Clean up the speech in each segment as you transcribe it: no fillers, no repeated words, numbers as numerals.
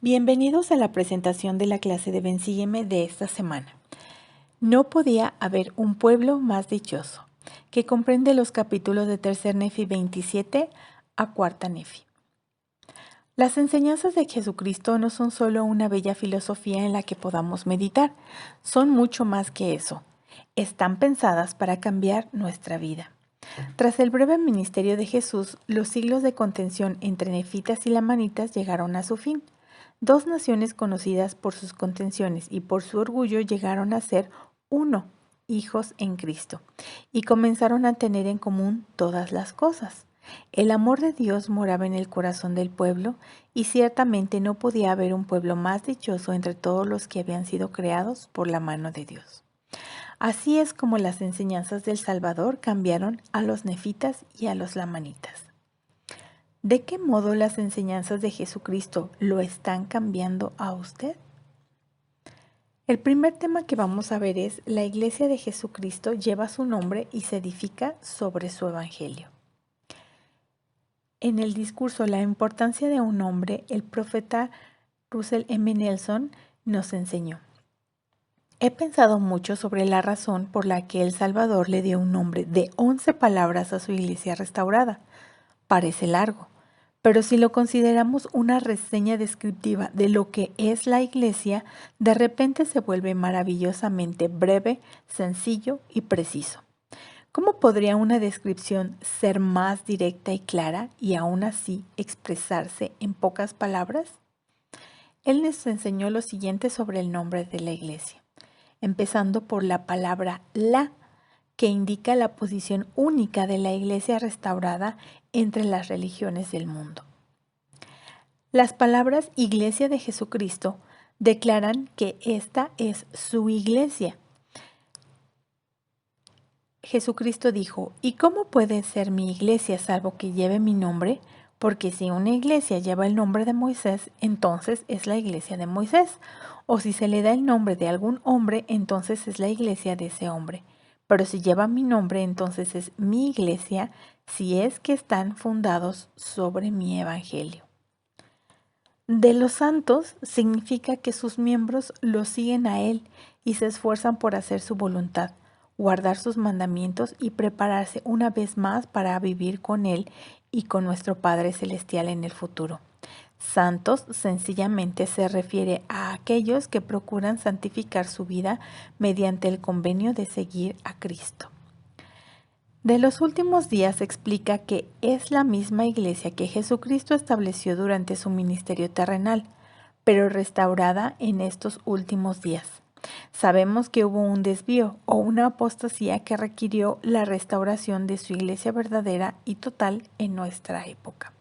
Bienvenidos a la presentación de la clase de Ven Sígueme de esta semana. No podía haber un pueblo más dichoso, que comprende los capítulos de Tercer Nefi 27 a Cuarta Nefi. Las enseñanzas de Jesucristo no son solo una bella filosofía en la que podamos meditar, son mucho más que eso. Están pensadas para cambiar nuestra vida. Tras el breve ministerio de Jesús, los siglos de contención entre nefitas y lamanitas llegaron a su fin. Dos naciones conocidas por sus contenciones y por su orgullo llegaron a ser uno, hijos en Cristo, y comenzaron a tener en común todas las cosas. El amor de Dios moraba en el corazón del pueblo, y ciertamente no podía haber un pueblo más dichoso entre todos los que habían sido creados por la mano de Dios. Así es como las enseñanzas del Salvador cambiaron a los nefitas y a los lamanitas. ¿De qué modo las enseñanzas de Jesucristo lo están cambiando a usted? El primer tema que vamos a ver es: la Iglesia de Jesucristo lleva su nombre y se edifica sobre su Evangelio. En el discurso La importancia de un nombre, el profeta Russell M. Nelson nos enseñó: he pensado mucho sobre la razón por la que el Salvador le dio un nombre de 11 palabras a su iglesia restaurada. Parece largo, pero si lo consideramos una reseña descriptiva de lo que es la iglesia, de repente se vuelve maravillosamente breve, sencillo y preciso. ¿Cómo podría una descripción ser más directa y clara y aún así expresarse en pocas palabras? Él nos enseñó lo siguiente sobre el nombre de la iglesia, empezando por la palabra la, que indica la posición única de la iglesia restaurada entre las religiones del mundo. Las palabras Iglesia de Jesucristo declaran que esta es su iglesia. Jesucristo dijo: ¿y cómo puede ser mi iglesia salvo que lleve mi nombre? Porque si una iglesia lleva el nombre de Moisés, entonces es la iglesia de Moisés. O si se le da el nombre de algún hombre, entonces es la iglesia de ese hombre. Pero si lleva mi nombre, entonces es mi iglesia, si es que están fundados sobre mi evangelio. De los santos significa que sus miembros lo siguen a él y se esfuerzan por hacer su voluntad, guardar sus mandamientos y prepararse una vez más para vivir con él y con nuestro Padre Celestial en el futuro. Santos sencillamente se refiere a aquellos que procuran santificar su vida mediante el convenio de seguir a Cristo. De los últimos días explica que es la misma iglesia que Jesucristo estableció durante su ministerio terrenal, pero restaurada en estos últimos días. Sabemos que hubo un desvío o una apostasía que requirió la restauración de su iglesia verdadera y total en nuestra época.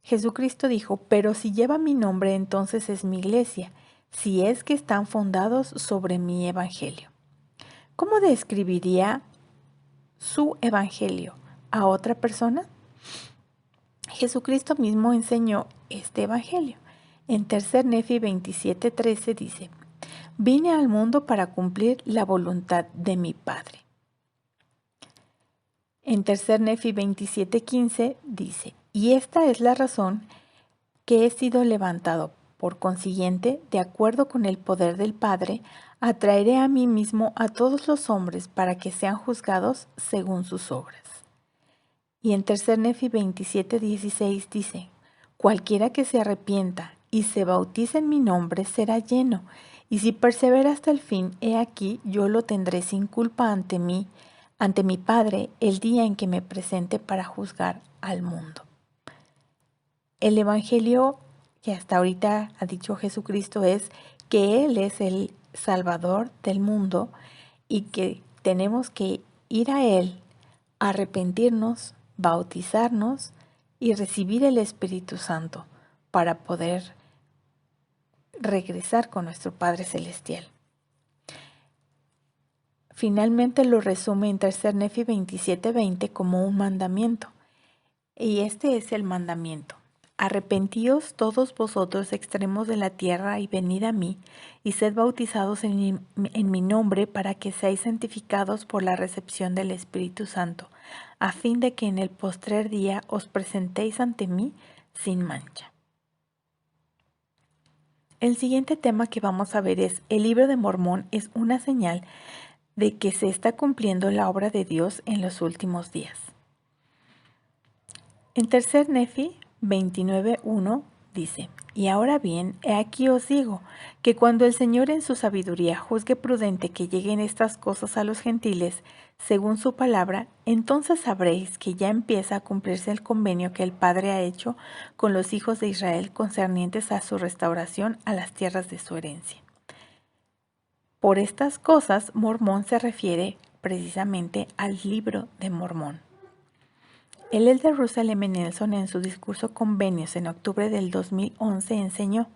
Jesucristo dijo: pero si lleva mi nombre, entonces es mi iglesia, si es que están fundados sobre mi evangelio. ¿Cómo describiría su evangelio a otra persona? Jesucristo mismo enseñó este evangelio. En Tercer Nefi 27:13 dice: vine al mundo para cumplir la voluntad de mi Padre. En Tercer Nefi 27:15 dice: y esta es la razón que he sido levantado. Por consiguiente, de acuerdo con el poder del Padre, atraeré a mí mismo a todos los hombres para que sean juzgados según sus obras. Y en Tercer Nefi 27:16 dice: cualquiera que se arrepienta y se bautice en mi nombre será lleno, y si persevera hasta el fin, he aquí yo lo tendré sin culpa ante mí, ante mi Padre, el día en que me presente para juzgar al mundo. El evangelio que hasta ahorita ha dicho Jesucristo es que Él es el Salvador del mundo y que tenemos que ir a Él, arrepentirnos, bautizarnos y recibir el Espíritu Santo para poder regresar con nuestro Padre Celestial. Finalmente lo resume en Tercer Nefi 27:20 como un mandamiento. Y este es el mandamiento: arrepentíos todos vosotros extremos de la tierra y venid a mí, y sed bautizados en mi nombre para que seáis santificados por la recepción del Espíritu Santo, a fin de que en el postrer día os presentéis ante mí sin mancha. El siguiente tema que vamos a ver es: el libro de Mormón es una señal de que se está cumpliendo la obra de Dios en los últimos días. En tercer Nefi 29:1 dice: y ahora bien, he aquí os digo, que cuando el Señor en su sabiduría juzgue prudente que lleguen estas cosas a los gentiles, según su palabra, entonces sabréis que ya empieza a cumplirse el convenio que el Padre ha hecho con los hijos de Israel concernientes a su restauración a las tierras de su herencia. Por estas cosas, Mormón se refiere precisamente al libro de Mormón. El elder Russell M. Nelson, en su discurso Convenios en octubre del 2011, enseñó: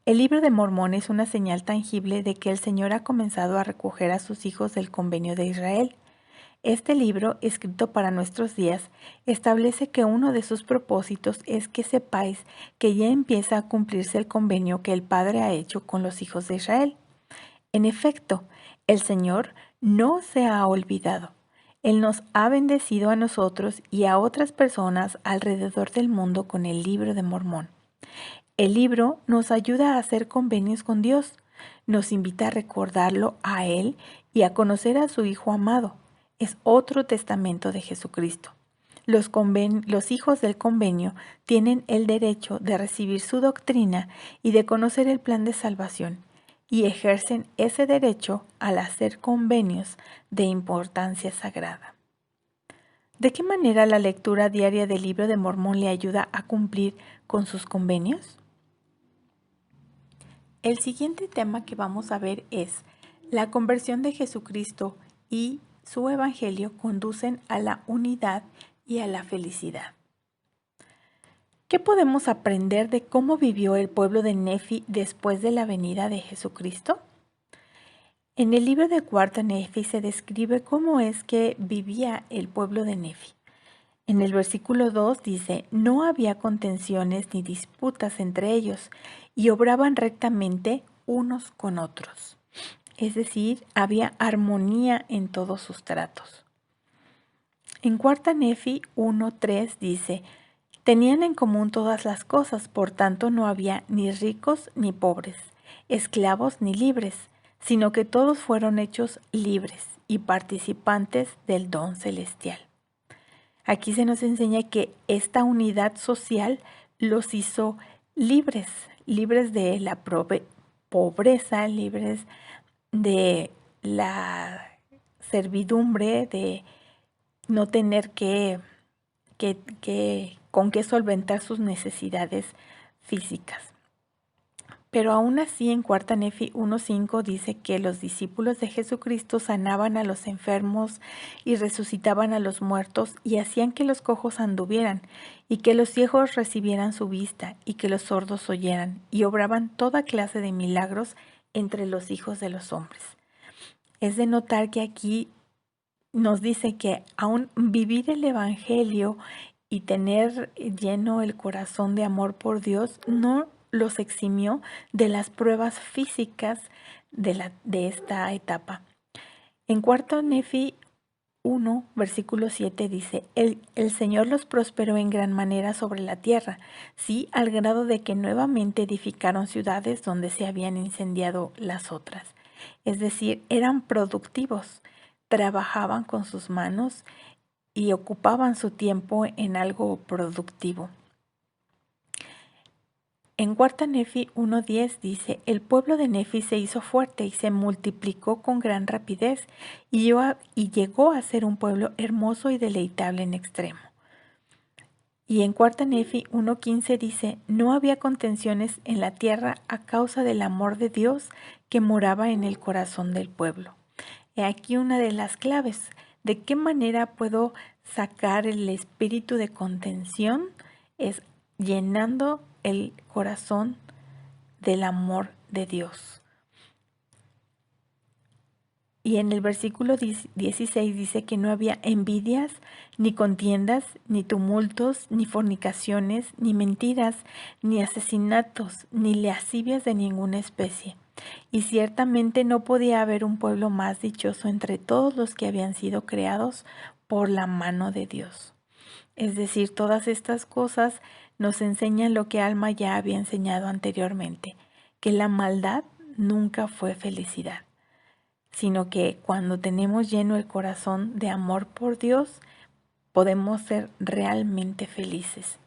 el libro de Mormón es una señal tangible de que el Señor ha comenzado a recoger a sus hijos del convenio de Israel. Este libro, escrito para nuestros días, establece que uno de sus propósitos es que sepáis que ya empieza a cumplirse el convenio que el Padre ha hecho con los hijos de Israel. En efecto, el Señor no se ha olvidado. Él nos ha bendecido a nosotros y a otras personas alrededor del mundo con el libro de Mormón. El libro nos ayuda a hacer convenios con Dios, nos invita a recordarlo a Él y a conocer a su Hijo amado. Es otro testamento de Jesucristo. Los hijos del convenio tienen el derecho de recibir su doctrina y de conocer el plan de salvación, y ejercen ese derecho al hacer convenios de importancia sagrada. ¿De qué manera la lectura diaria del libro de Mormón le ayuda a cumplir con sus convenios? El siguiente tema que vamos a ver es: la conversión de Jesucristo y su evangelio conducen a la unidad y a la felicidad. ¿Qué podemos aprender de cómo vivió el pueblo de Nefi después de la venida de Jesucristo? En el libro de Cuarto Nefi se describe cómo es que vivía el pueblo de Nefi. En el versículo 2 dice: no había contenciones ni disputas entre ellos, y obraban rectamente unos con otros. Es decir, había armonía en todos sus tratos. En Cuarta Nefi 1:3 dice: tenían en común todas las cosas, por tanto no había ni ricos ni pobres, esclavos ni libres, sino que todos fueron hechos libres y participantes del don celestial. Aquí se nos enseña que esta unidad social los hizo libres, libres de la pobreza, libres de la servidumbre, de no tener con qué solventar sus necesidades físicas. Pero aún así, en Cuarta Nefi 1:5 dice que los discípulos de Jesucristo sanaban a los enfermos y resucitaban a los muertos y hacían que los cojos anduvieran y que los ciegos recibieran su vista y que los sordos oyeran, y obraban toda clase de milagros entre los hijos de los hombres. Es de notar que aquí nos dice que aún vivir el Evangelio y tener lleno el corazón de amor por Dios no los eximió de las pruebas físicas de esta etapa. En Cuarto Nefi 1, versículo 7 dice: el Señor los prosperó en gran manera sobre la tierra, sí, al grado de que nuevamente edificaron ciudades donde se habían incendiado las otras. Es decir, eran productivos, trabajaban con sus manos y ocupaban su tiempo en algo productivo. En Cuarta Nefi 1:10 dice: el pueblo de Nefi se hizo fuerte y se multiplicó con gran rapidez y llegó a ser un pueblo hermoso y deleitable en extremo. Y en Cuarta Nefi 1:15 dice: no había contenciones en la tierra a causa del amor de Dios que moraba en el corazón del pueblo. He aquí una de las claves. ¿De qué manera puedo sacar el espíritu de contención? Es llenando el corazón del amor de Dios. Y en el versículo 16 dice que no había envidias, ni contiendas, ni tumultos, ni fornicaciones, ni mentiras, ni asesinatos, ni lascivias de ninguna especie. Y ciertamente no podía haber un pueblo más dichoso entre todos los que habían sido creados por la mano de Dios. Es decir, todas estas cosas nos enseñan lo que Alma ya había enseñado anteriormente, que la maldad nunca fue felicidad, sino que cuando tenemos lleno el corazón de amor por Dios, podemos ser realmente felices.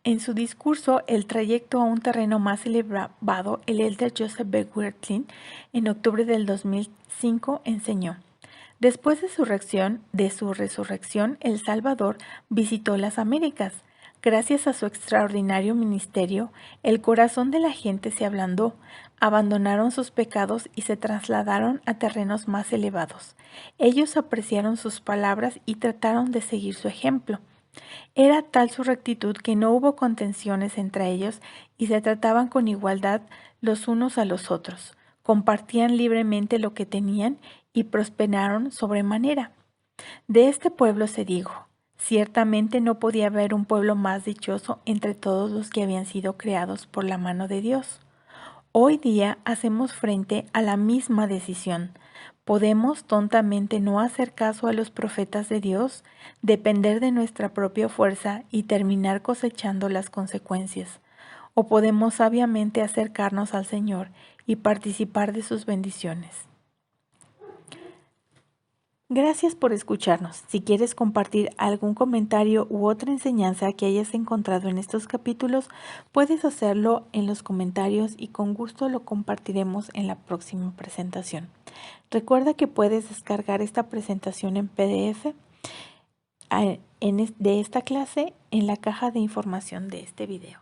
En su discurso, El trayecto a un terreno más elevado, el elder Joseph B. Wirthlin, en octubre del 2005, enseñó: después de su resurrección, El Salvador visitó las Américas. Gracias a su extraordinario ministerio, el corazón de la gente se ablandó, abandonaron sus pecados y se trasladaron a terrenos más elevados. Ellos apreciaron sus palabras y trataron de seguir su ejemplo. Era tal su rectitud que no hubo contenciones entre ellos y se trataban con igualdad los unos a los otros. Compartían libremente lo que tenían y prosperaron sobremanera. De este pueblo se dijo: ciertamente no podía haber un pueblo más dichoso entre todos los que habían sido creados por la mano de Dios. Hoy día hacemos frente a la misma decisión. ¿Podemos tontamente no hacer caso a los profetas de Dios, depender de nuestra propia fuerza y terminar cosechando las consecuencias? ¿O podemos sabiamente acercarnos al Señor y participar de sus bendiciones? Gracias por escucharnos. Si quieres compartir algún comentario u otra enseñanza que hayas encontrado en estos capítulos, puedes hacerlo en los comentarios y con gusto lo compartiremos en la próxima presentación. Recuerda que puedes descargar esta presentación en PDF de esta clase en la caja de información de este video.